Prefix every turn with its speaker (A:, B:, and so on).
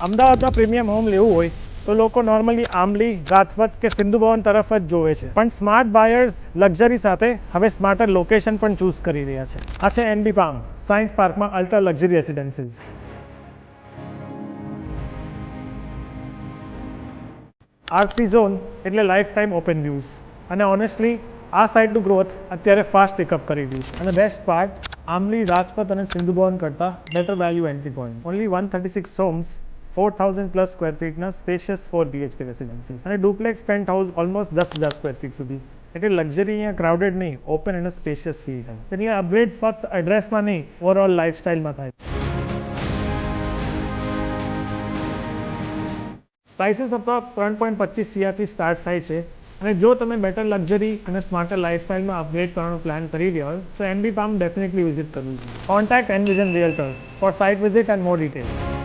A: અમદાવાદમાં premium home લેવું હોય તો લોકો નોર્મલી આંબલી, રાજપથ કે સિંધુ ભવન તરફ જ જોવે છે, પણ સ્માર્ટ બાયર્સ લક્ઝરી સાથે હવે સ્માર્ટર લોકેશન પણ ચૂઝ કરી રહ્યા છે. આ છે એનબી પામ સાયન્સ પાર્કમાં અલ્ટ્રા લક્ઝરી રેસિડેન્સીસ. આર3 ઝોન એટલે લાઈફ ટાઈમ ઓપન વ્યૂઝ, અને ઓનેસ્ટલી આ સાઇડનું ગ્રોથ અત્યારે ફાસ્ટ પિકઅપ કરી રહ્યું છે. અને બેસ્ટ પાર્ટ, આંબલી, રાજપથ અને સિંધુ ભવન કરતાં better value entry point. Only 136 homes, 4000+ square ફીટના સ્પેશિયસ 4 BHK રેસિડેન્સીસ અને duplex pent house almost 10,000 square feet સુધી. એટલે લક્ઝરી અહીંયા ક્રાઉડેડ નહીં, ઓપન અને સ્પેશિયસ ફીલ થાય. અહીંયા અપગ્રેડ ફક્ત એડ્રેસમાં નહીં, ઓવરઓલ લાઇફસ્ટાઇલમાં થાય. પ્રાઇસીસ અથવા 3.25 CR સ્ટાર્ટ થાય છે. અને જો તમે બેટર લક્ઝરી અને સ્માર્ટર લાઇફસ્ટાઇલમાં અપગ્રેડ કરવાનો પ્લાન કરી રહ્યા હોય તો એનબી પામ ડેફિનેટલી વિઝિટ કરવું જોઈએ. Contact Envision realtors for site visit and more details.